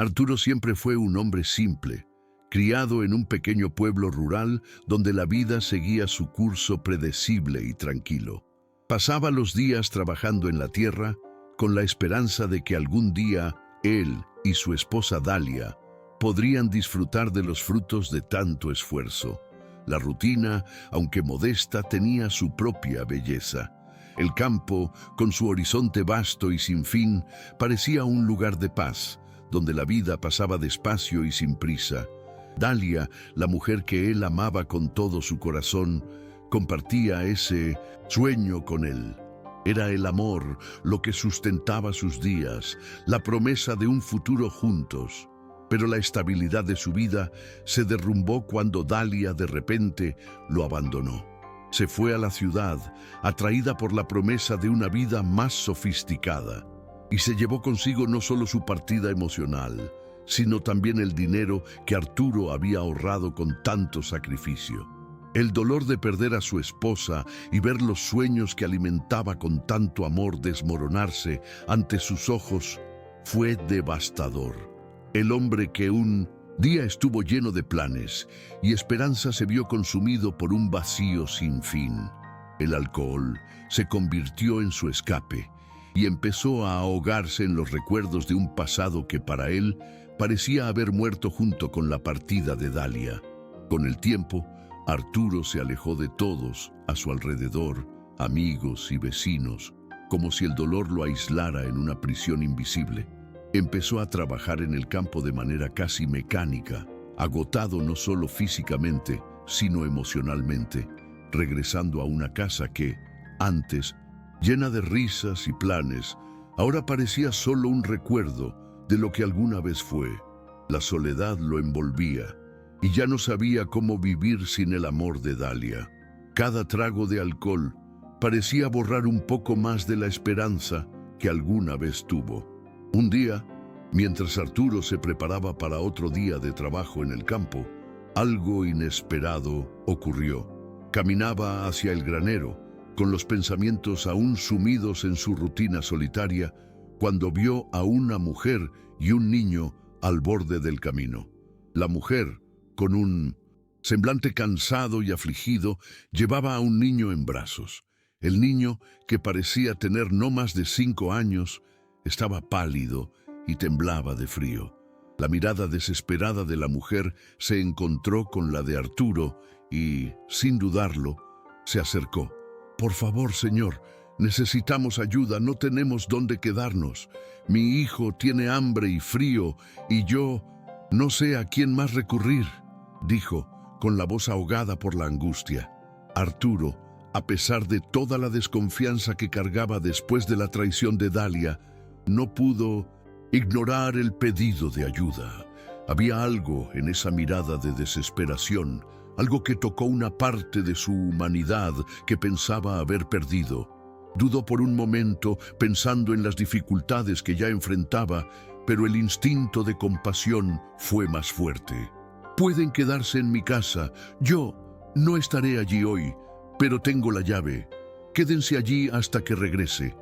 Arturo siempre fue un hombre simple, criado en un pequeño pueblo rural donde la vida seguía su curso predecible y tranquilo. Pasaba los días trabajando en la tierra con la esperanza de que algún día él y su esposa Dalia podrían disfrutar de los frutos de tanto esfuerzo. La rutina, aunque modesta, tenía su propia belleza. El campo, con su horizonte vasto y sin fin, parecía un lugar de paz, donde la vida pasaba despacio y sin prisa. Dalia, la mujer que él amaba con todo su corazón, compartía ese sueño con él. Era el amor lo que sustentaba sus días, la promesa de un futuro juntos. Pero la estabilidad de su vida se derrumbó cuando Dalia de repente lo abandonó. Se fue a la ciudad, atraída por la promesa de una vida más sofisticada, y se llevó consigo no solo su partida emocional, sino también el dinero que Arturo había ahorrado con tanto sacrificio. El dolor de perder a su esposa y ver los sueños que alimentaba con tanto amor desmoronarse ante sus ojos fue devastador. El hombre que un día estuvo lleno de planes y esperanza se vio consumido por un vacío sin fin. El alcohol se convirtió en su escape y empezó a ahogarse en los recuerdos de un pasado que para él parecía haber muerto junto con la partida de Dalia. Con el tiempo, Arturo se alejó de todos a su alrededor, amigos y vecinos, como si el dolor lo aislara en una prisión invisible. Empezó a trabajar en el campo de manera casi mecánica, agotado no solo físicamente, sino emocionalmente, regresando a una casa que, antes, llena de risas y planes, ahora parecía solo un recuerdo de lo que alguna vez fue. La soledad lo envolvía y ya no sabía cómo vivir sin el amor de Dalia. Cada trago de alcohol parecía borrar un poco más de la esperanza que alguna vez tuvo. Un día, mientras Arturo se preparaba para otro día de trabajo en el campo, algo inesperado ocurrió. Caminaba hacia el granero, con los pensamientos aún sumidos en su rutina solitaria, cuando vio a una mujer y un niño al borde del camino. La mujer, con un semblante cansado y afligido, llevaba a un niño en brazos. El niño, que parecía tener no más de 5 años, estaba pálido y temblaba de frío. La mirada desesperada de la mujer se encontró con la de Arturo y, sin dudarlo, se acercó. «Por favor, señor, necesitamos ayuda, no tenemos dónde quedarnos. Mi hijo tiene hambre y frío y yo no sé a quién más recurrir», dijo, con la voz ahogada por la angustia. Arturo, a pesar de toda la desconfianza que cargaba después de la traición de Dalia, no pudo ignorar el pedido de ayuda. Había algo en esa mirada de desesperación, algo que tocó una parte de su humanidad que pensaba haber perdido. Dudó por un momento, pensando en las dificultades que ya enfrentaba, pero el instinto de compasión fue más fuerte. «Pueden quedarse en mi casa. Yo no estaré allí hoy, pero tengo la llave. Quédense allí hasta que regrese»,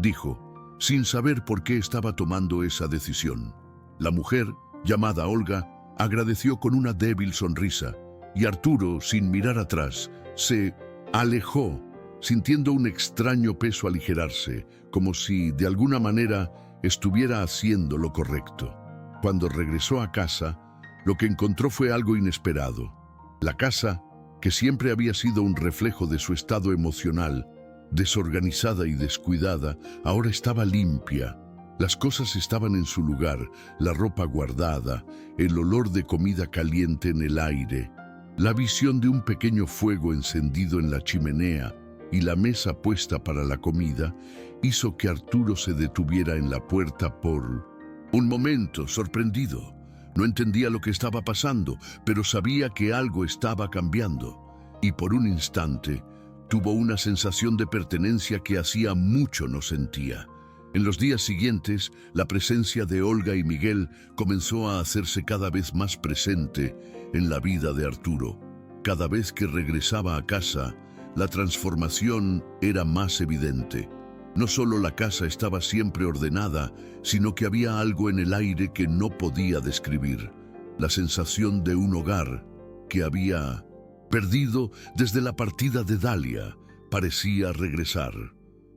dijo, sin saber por qué estaba tomando esa decisión. La mujer, llamada Olga, agradeció con una débil sonrisa, y Arturo, sin mirar atrás, se alejó, sintiendo un extraño peso aligerarse, como si, de alguna manera, estuviera haciendo lo correcto. Cuando regresó a casa, lo que encontró fue algo inesperado. La casa, que siempre había sido un reflejo de su estado emocional, desorganizada y descuidada, ahora estaba limpia. Las cosas estaban en su lugar, la ropa guardada, el olor de comida caliente en el aire. La visión de un pequeño fuego encendido en la chimenea y la mesa puesta para la comida hizo que Arturo se detuviera en la puerta por un momento, sorprendido. No entendía lo que estaba pasando, pero sabía que algo estaba cambiando. Y por un instante, tuvo una sensación de pertenencia que hacía mucho no sentía. En los días siguientes, la presencia de Olga y Miguel comenzó a hacerse cada vez más presente en la vida de Arturo. Cada vez que regresaba a casa, la transformación era más evidente. No solo la casa estaba siempre ordenada, sino que había algo en el aire que no podía describir. La sensación de un hogar que había perdido desde la partida de Dalia parecía regresar.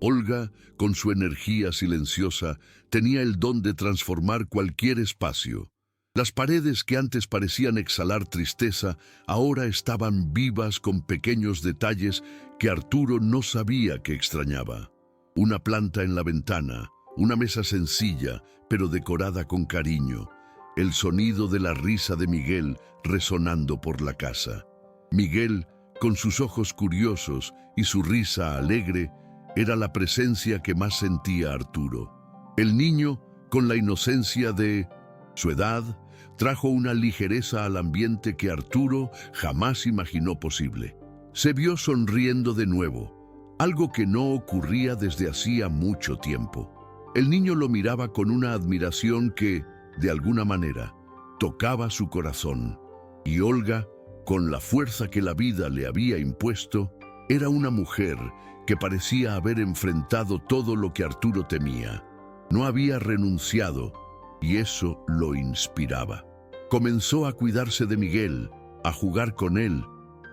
Olga, con su energía silenciosa, tenía el don de transformar cualquier espacio. Las paredes que antes parecían exhalar tristeza, ahora estaban vivas con pequeños detalles que Arturo no sabía que extrañaba. Una planta en la ventana, una mesa sencilla, pero decorada con cariño, el sonido de la risa de Miguel resonando por la casa. Miguel, con sus ojos curiosos y su risa alegre, era la presencia que más sentía Arturo. El niño, con la inocencia de su edad, trajo una ligereza al ambiente que Arturo jamás imaginó posible. Se vio sonriendo de nuevo, algo que no ocurría desde hacía mucho tiempo. El niño lo miraba con una admiración que, de alguna manera, tocaba su corazón. Y Olga, con la fuerza que la vida le había impuesto, era una mujer que parecía haber enfrentado todo lo que Arturo temía. No había renunciado, y eso lo inspiraba. Comenzó a cuidarse de Miguel, a jugar con él,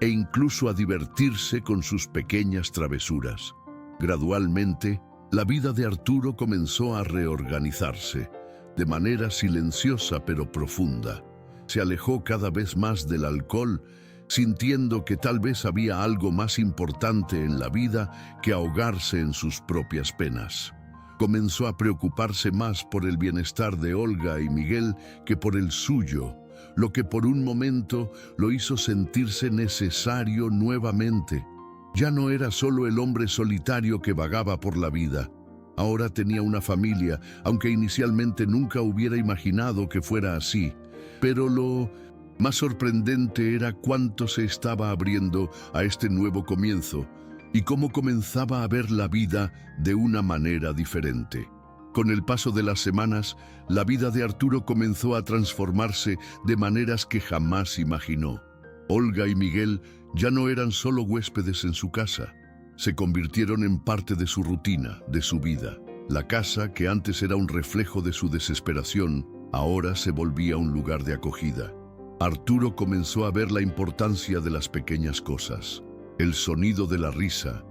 e incluso a divertirse con sus pequeñas travesuras. Gradualmente, la vida de Arturo comenzó a reorganizarse, de manera silenciosa pero profunda. Se alejó cada vez más del alcohol, sintiendo que tal vez había algo más importante en la vida que ahogarse en sus propias penas. Comenzó a preocuparse más por el bienestar de Olga y Miguel que por el suyo, lo que por un momento lo hizo sentirse necesario nuevamente. Ya no era solo el hombre solitario que vagaba por la vida. Ahora tenía una familia, aunque inicialmente nunca hubiera imaginado que fuera así. Pero lo más sorprendente era cuánto se estaba abriendo a este nuevo comienzo y cómo comenzaba a ver la vida de una manera diferente. Con el paso de las semanas, la vida de Arturo comenzó a transformarse de maneras que jamás imaginó. Olga y Miguel ya no eran solo huéspedes en su casa. Se convirtieron en parte de su rutina, de su vida. La casa, que antes era un reflejo de su desesperación, ahora se volvía un lugar de acogida. Arturo comenzó a ver la importancia de las pequeñas cosas. El sonido de la risa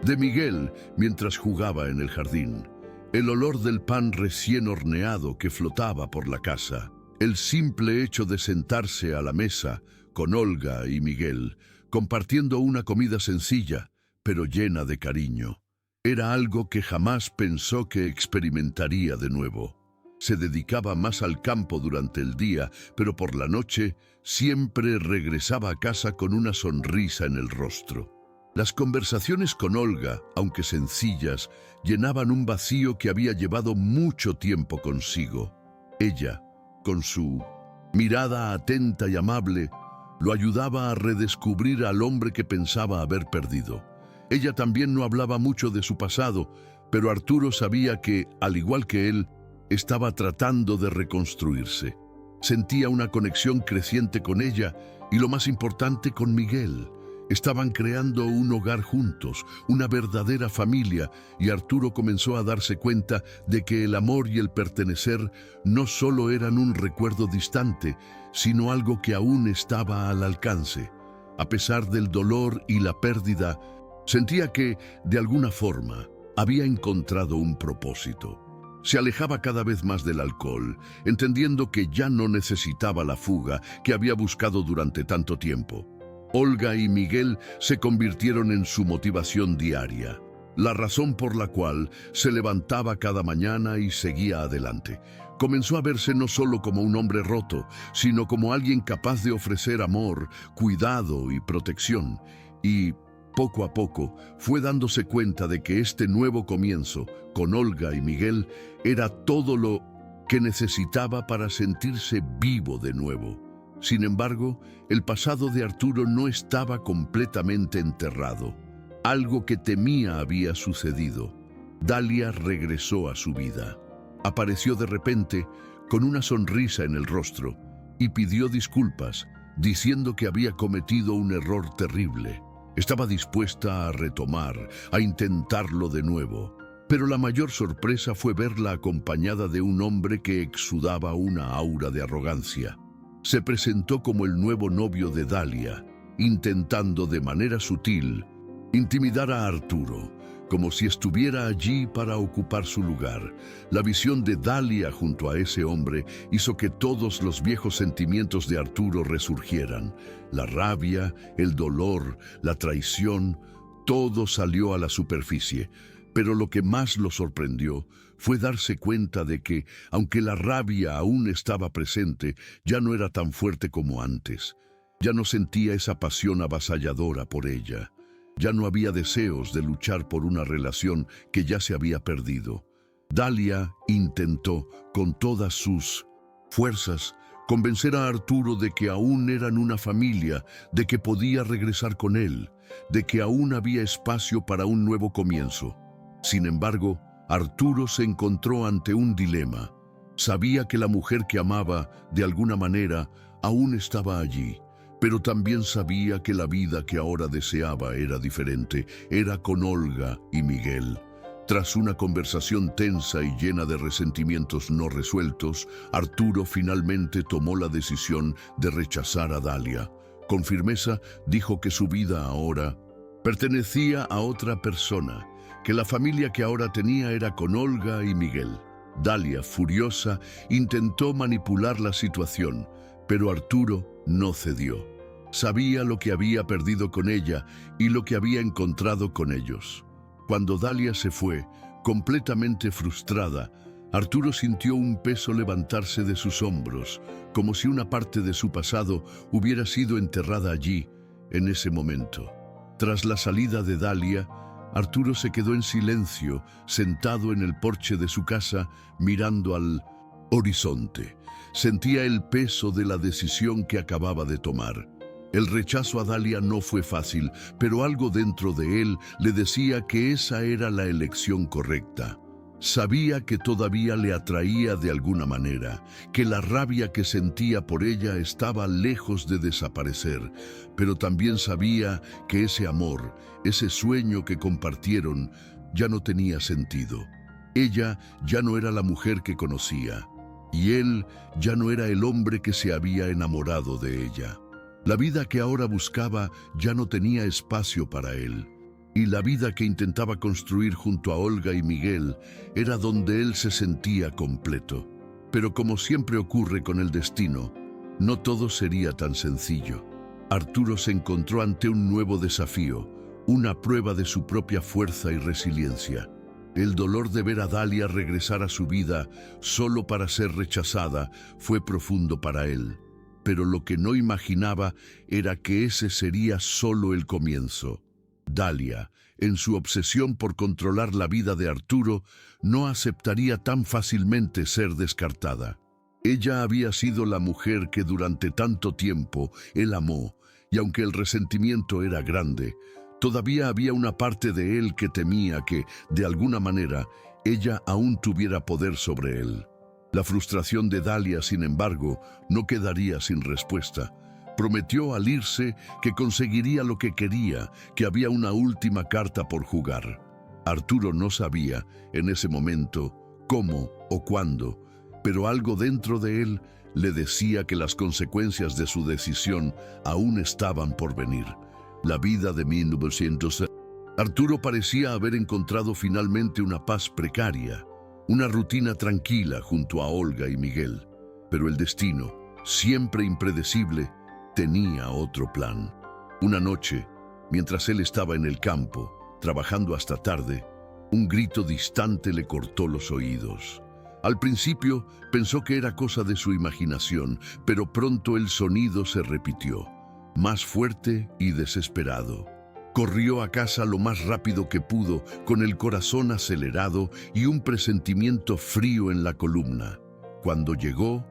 de Miguel mientras jugaba en el jardín. El olor del pan recién horneado que flotaba por la casa. El simple hecho de sentarse a la mesa con Olga y Miguel, compartiendo una comida sencilla, pero llena de cariño. Era algo que jamás pensó que experimentaría de nuevo. Se dedicaba más al campo durante el día, pero por la noche siempre regresaba a casa con una sonrisa en el rostro. Las conversaciones con Olga, aunque sencillas, llenaban un vacío que había llevado mucho tiempo consigo. Ella, con su mirada atenta y amable, lo ayudaba a redescubrir al hombre que pensaba haber perdido. Ella también no hablaba mucho de su pasado, pero Arturo sabía que, al igual que él, estaba tratando de reconstruirse. Sentía una conexión creciente con ella y, lo más importante, con Miguel. Estaban creando un hogar juntos, una verdadera familia, y Arturo comenzó a darse cuenta de que el amor y el pertenecer no solo eran un recuerdo distante, sino algo que aún estaba al alcance. A pesar del dolor y la pérdida, sentía que, de alguna forma, había encontrado un propósito. Se alejaba cada vez más del alcohol, entendiendo que ya no necesitaba la fuga que había buscado durante tanto tiempo. Olga y Miguel se convirtieron en su motivación diaria, la razón por la cual se levantaba cada mañana y seguía adelante. Comenzó a verse no solo como un hombre roto, sino como alguien capaz de ofrecer amor, cuidado y protección. Y poco a poco fue dándose cuenta de que este nuevo comienzo, con Olga y Miguel, era todo lo que necesitaba para sentirse vivo de nuevo. Sin embargo, el pasado de Arturo no estaba completamente enterrado. Algo que temía había sucedido. Dalia regresó a su vida. Apareció de repente con una sonrisa en el rostro y pidió disculpas, diciendo que había cometido un error terrible. Estaba dispuesta a retomar, a intentarlo de nuevo. Pero la mayor sorpresa fue verla acompañada de un hombre que exudaba una aura de arrogancia. Se presentó como el nuevo novio de Dalia, intentando de manera sutil intimidar a Arturo, como si estuviera allí para ocupar su lugar. La visión de Dalia junto a ese hombre hizo que todos los viejos sentimientos de Arturo resurgieran. La rabia, el dolor, la traición, todo salió a la superficie. Pero lo que más lo sorprendió fue darse cuenta de que, aunque la rabia aún estaba presente, ya no era tan fuerte como antes. Ya no sentía esa pasión avasalladora por ella. Ya no había deseos de luchar por una relación que ya se había perdido. Dalia intentó, con todas sus fuerzas, convencer a Arturo de que aún eran una familia, de que podía regresar con él, de que aún había espacio para un nuevo comienzo. Sin embargo, Arturo se encontró ante un dilema. Sabía que la mujer que amaba, de alguna manera, aún estaba allí, pero también sabía que la vida que ahora deseaba era diferente, era con Olga y Miguel. Tras una conversación tensa y llena de resentimientos no resueltos, Arturo finalmente tomó la decisión de rechazar a Dalia. Con firmeza dijo que su vida ahora pertenecía a otra persona, que la familia que ahora tenía era con Olga y Miguel. Dalia, furiosa, intentó manipular la situación, pero Arturo no cedió. Sabía lo que había perdido con ella y lo que había encontrado con ellos. Cuando Dalia se fue, completamente frustrada, Arturo sintió un peso levantarse de sus hombros, como si una parte de su pasado hubiera sido enterrada allí, en ese momento. Tras la salida de Dalia, Arturo se quedó en silencio, sentado en el porche de su casa, mirando al horizonte. Sentía el peso de la decisión que acababa de tomar. El rechazo a Dalia no fue fácil, pero algo dentro de él le decía que esa era la elección correcta. Sabía que todavía le atraía de alguna manera, que la rabia que sentía por ella estaba lejos de desaparecer, pero también sabía que ese amor, ese sueño que compartieron, ya no tenía sentido. Ella ya no era la mujer que conocía, y él ya no era el hombre que se había enamorado de ella. La vida que ahora buscaba ya no tenía espacio para él. Y la vida que intentaba construir junto a Olga y Miguel era donde él se sentía completo. Pero como siempre ocurre con el destino, no todo sería tan sencillo. Arturo se encontró ante un nuevo desafío, una prueba de su propia fuerza y resiliencia. El dolor de ver a Dalia regresar a su vida solo para ser rechazada fue profundo para él. Pero lo que no imaginaba era que ese sería solo el comienzo. Dalia, en su obsesión por controlar la vida de Arturo, no aceptaría tan fácilmente ser descartada. Ella había sido la mujer que durante tanto tiempo él amó, y aunque el resentimiento era grande, todavía había una parte de él que temía que, de alguna manera, ella aún tuviera poder sobre él. La frustración de Dalia, sin embargo, no quedaría sin respuesta. Prometió al irse que conseguiría lo que quería, que había una última carta por jugar. Arturo no sabía, en ese momento, cómo o cuándo, pero algo dentro de él le decía que las consecuencias de su decisión aún estaban por venir. La vida de 1900. Arturo parecía haber encontrado finalmente una paz precaria, una rutina tranquila junto a Olga y Miguel. Pero el destino, siempre impredecible, tenía otro plan. Una noche, mientras él estaba en el campo, trabajando hasta tarde, un grito distante le cortó los oídos. Al principio pensó que era cosa de su imaginación, pero pronto el sonido se repitió, más fuerte y desesperado. Corrió a casa lo más rápido que pudo, con el corazón acelerado y un presentimiento frío en la columna. Cuando llegó,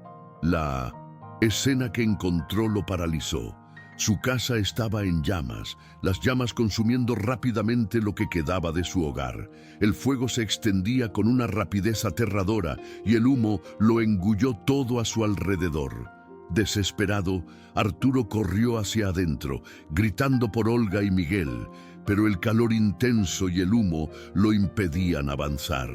la escena que encontró lo paralizó. Su casa estaba en llamas, las llamas consumiendo rápidamente lo que quedaba de su hogar. El fuego se extendía con una rapidez aterradora y el humo lo engulló todo a su alrededor. Desesperado, Arturo corrió hacia adentro, gritando por Olga y Miguel, pero el calor intenso y el humo lo impedían avanzar.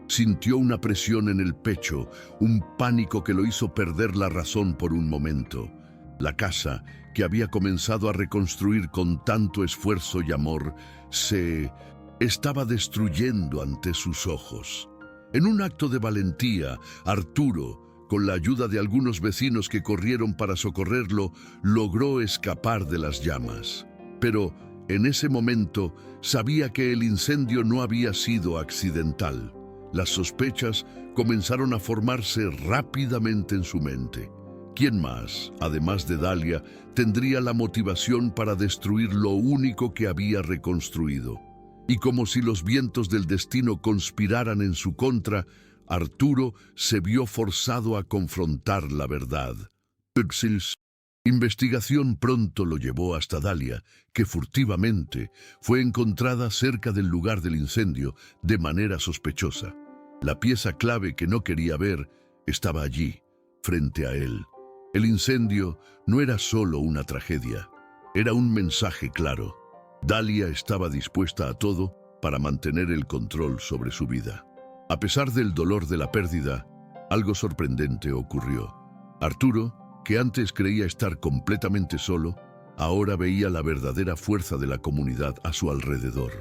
Sintió una presión en el pecho, un pánico que lo hizo perder la razón por un momento. La casa, que había comenzado a reconstruir con tanto esfuerzo y amor, se estaba destruyendo ante sus ojos. En un acto de valentía, Arturo, con la ayuda de algunos vecinos que corrieron para socorrerlo, logró escapar de las llamas. Pero en ese momento sabía que el incendio no había sido accidental. Las sospechas comenzaron a formarse rápidamente en su mente. ¿Quién más, además de Dalia, tendría la motivación para destruir lo único que había reconstruido? Y como si los vientos del destino conspiraran en su contra, Arturo se vio forzado a confrontar la verdad. Uxils. Investigación pronto lo llevó hasta Dalia, que furtivamente fue encontrada cerca del lugar del incendio de manera sospechosa. La pieza clave que no quería ver estaba allí, frente a él. El incendio no era solo una tragedia, era un mensaje claro. Dalia estaba dispuesta a todo para mantener el control sobre su vida. A pesar del dolor de la pérdida, algo sorprendente ocurrió. Arturo, que antes creía estar completamente solo, ahora veía la verdadera fuerza de la comunidad a su alrededor.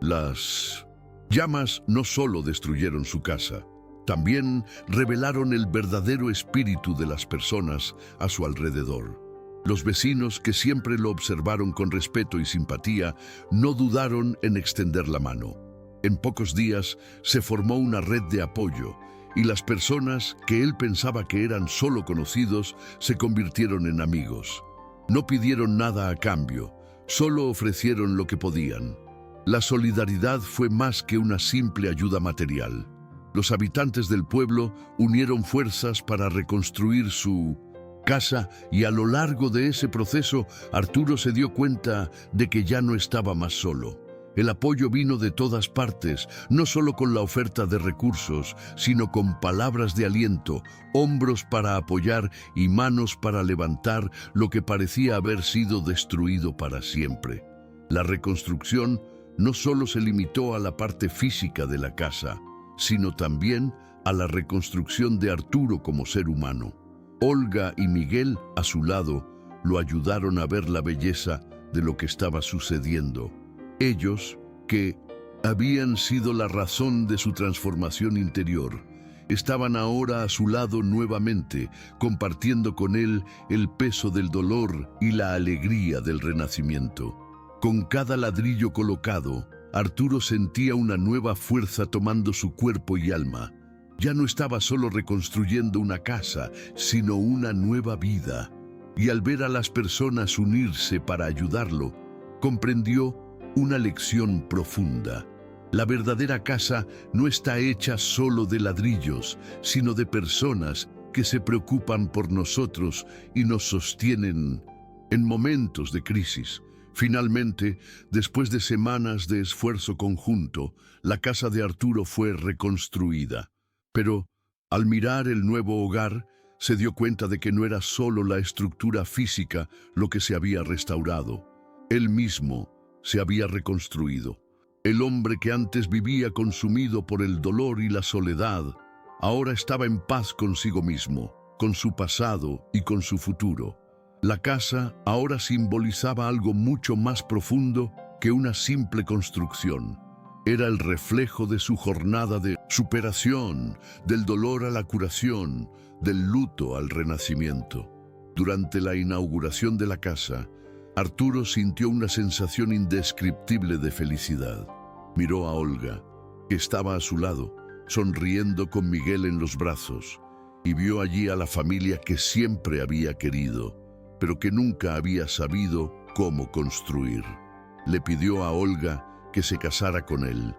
Las llamas no solo destruyeron su casa, también revelaron el verdadero espíritu de las personas a su alrededor. Los vecinos, que siempre lo observaron con respeto y simpatía, no dudaron en extender la mano. En pocos días se formó una red de apoyo, y las personas que él pensaba que eran solo conocidos se convirtieron en amigos. No pidieron nada a cambio, solo ofrecieron lo que podían. La solidaridad fue más que una simple ayuda material. Los habitantes del pueblo unieron fuerzas para reconstruir su casa, y a lo largo de ese proceso Arturo se dio cuenta de que ya no estaba más solo. El apoyo vino de todas partes, no solo con la oferta de recursos, sino con palabras de aliento, hombros para apoyar y manos para levantar lo que parecía haber sido destruido para siempre. La reconstrucción no solo se limitó a la parte física de la casa, sino también a la reconstrucción de Arturo como ser humano. Olga y Miguel, a su lado, lo ayudaron a ver la belleza de lo que estaba sucediendo. Ellos, que habían sido la razón de su transformación interior, estaban ahora a su lado nuevamente, compartiendo con él el peso del dolor y la alegría del renacimiento. Con cada ladrillo colocado, Arturo sentía una nueva fuerza tomando su cuerpo y alma. Ya no estaba solo reconstruyendo una casa, sino una nueva vida. Y al ver a las personas unirse para ayudarlo, comprendió una lección profunda. La verdadera casa no está hecha solo de ladrillos, sino de personas que se preocupan por nosotros y nos sostienen en momentos de crisis. Finalmente, después de semanas de esfuerzo conjunto, la casa de Arturo fue reconstruida. Pero, al mirar el nuevo hogar, se dio cuenta de que no era solo la estructura física lo que se había restaurado. Él mismo se había reconstruido. El hombre que antes vivía consumido por el dolor y la soledad, ahora estaba en paz consigo mismo, con su pasado y con su futuro. La casa ahora simbolizaba algo mucho más profundo que una simple construcción. Era el reflejo de su jornada de superación, del dolor a la curación, del luto al renacimiento. Durante la inauguración de la casa, Arturo sintió una sensación indescriptible de felicidad. Miró a Olga, que estaba a su lado, sonriendo con Miguel en los brazos, y vio allí a la familia que siempre había querido, pero que nunca había sabido cómo construir. Le pidió a Olga que se casara con él,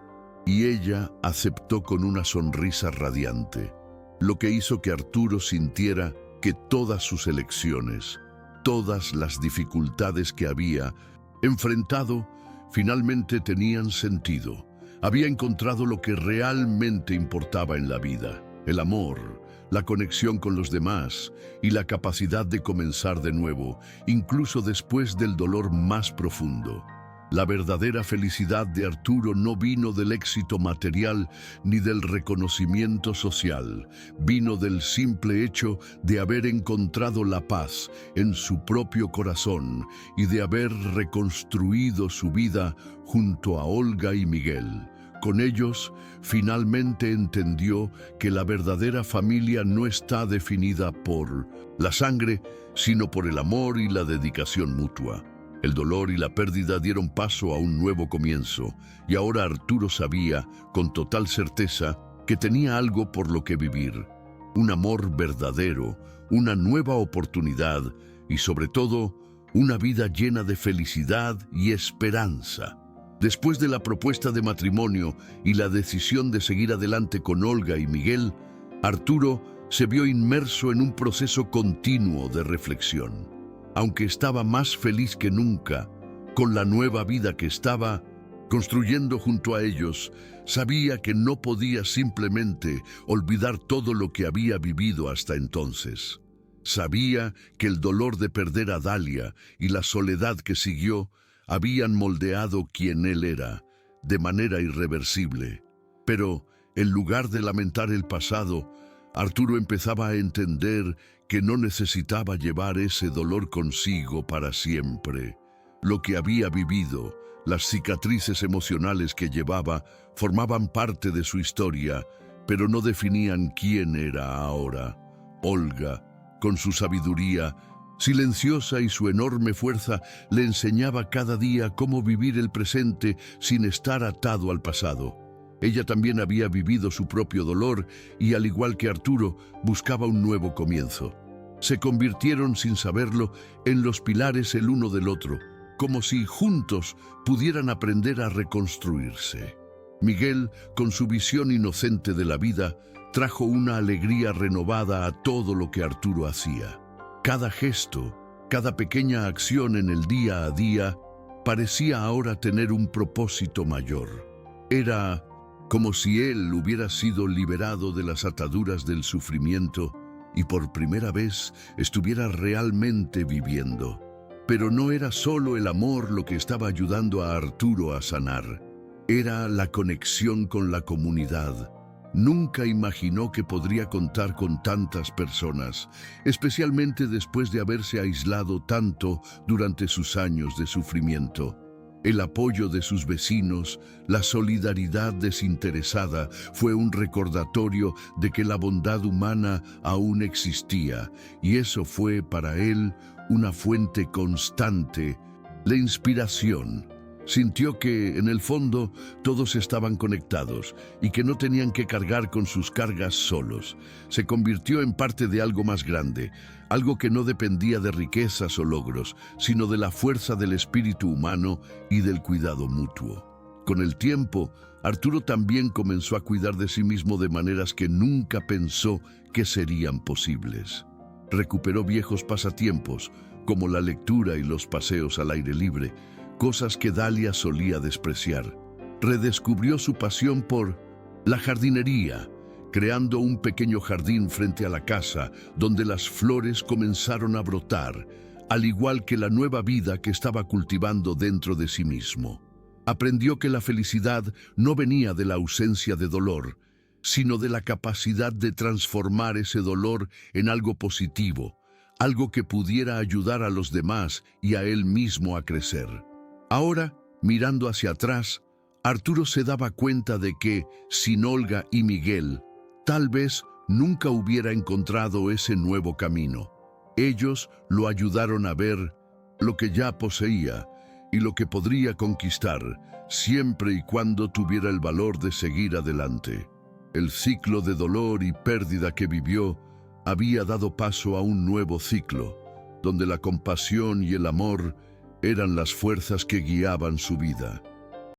y ella aceptó con una sonrisa radiante, lo que hizo que Arturo sintiera que todas sus elecciones, todas las dificultades que había enfrentado, finalmente tenían sentido. Había encontrado lo que realmente importaba en la vida: el amor, la conexión con los demás y la capacidad de comenzar de nuevo, incluso después del dolor más profundo. La verdadera felicidad de Arturo no vino del éxito material ni del reconocimiento social, vino del simple hecho de haber encontrado la paz en su propio corazón y de haber reconstruido su vida junto a Olga y Miguel. Con ellos, finalmente entendió que la verdadera familia no está definida por la sangre, sino por el amor y la dedicación mutua. El dolor y la pérdida dieron paso a un nuevo comienzo, y ahora Arturo sabía, con total certeza, que tenía algo por lo que vivir. Un amor verdadero, una nueva oportunidad y, sobre todo, una vida llena de felicidad y esperanza. Después de la propuesta de matrimonio y la decisión de seguir adelante con Olga y Miguel, Arturo se vio inmerso en un proceso continuo de reflexión. Aunque estaba más feliz que nunca, con la nueva vida que estaba construyendo junto a ellos, sabía que no podía simplemente olvidar todo lo que había vivido hasta entonces. Sabía que el dolor de perder a Dalia y la soledad que siguió habían moldeado quien él era, de manera irreversible. Pero, en lugar de lamentar el pasado, Arturo empezaba a entender que no necesitaba llevar ese dolor consigo para siempre. Lo que había vivido, las cicatrices emocionales que llevaba, formaban parte de su historia, pero no definían quién era ahora. Olga, con su sabiduría, silenciosa y su enorme fuerza, le enseñaba cada día cómo vivir el presente sin estar atado al pasado. Ella también había vivido su propio dolor y, al igual que Arturo, buscaba un nuevo comienzo. Se convirtieron, sin saberlo, en los pilares el uno del otro, como si juntos pudieran aprender a reconstruirse. Miguel, con su visión inocente de la vida, trajo una alegría renovada a todo lo que Arturo hacía. Cada gesto, cada pequeña acción en el día a día, parecía ahora tener un propósito mayor. Era como si él hubiera sido liberado de las ataduras del sufrimiento y por primera vez estuviera realmente viviendo. Pero no era solo el amor lo que estaba ayudando a Arturo a sanar. Era la conexión con la comunidad. Nunca imaginó que podría contar con tantas personas, especialmente después de haberse aislado tanto durante sus años de sufrimiento. El apoyo de sus vecinos, la solidaridad desinteresada, fue un recordatorio de que la bondad humana aún existía, y eso fue para él una fuente constante, la inspiración. Sintió que, en el fondo, todos estaban conectados y que no tenían que cargar con sus cargas solos. Se convirtió en parte de algo más grande, algo que no dependía de riquezas o logros, sino de la fuerza del espíritu humano y del cuidado mutuo. Con el tiempo, Arturo también comenzó a cuidar de sí mismo de maneras que nunca pensó que serían posibles. Recuperó viejos pasatiempos, como la lectura y los paseos al aire libre, cosas que Dalia solía despreciar. Redescubrió su pasión por la jardinería, creando un pequeño jardín frente a la casa donde las flores comenzaron a brotar, al igual que la nueva vida que estaba cultivando dentro de sí mismo. Aprendió que la felicidad no venía de la ausencia de dolor, sino de la capacidad de transformar ese dolor en algo positivo, algo que pudiera ayudar a los demás y a él mismo a crecer. Ahora, mirando hacia atrás, Arturo se daba cuenta de que, sin Olga y Miguel, tal vez nunca hubiera encontrado ese nuevo camino. Ellos lo ayudaron a ver lo que ya poseía y lo que podría conquistar, siempre y cuando tuviera el valor de seguir adelante. El ciclo de dolor y pérdida que vivió había dado paso a un nuevo ciclo, donde la compasión y el amor eran las fuerzas que guiaban su vida.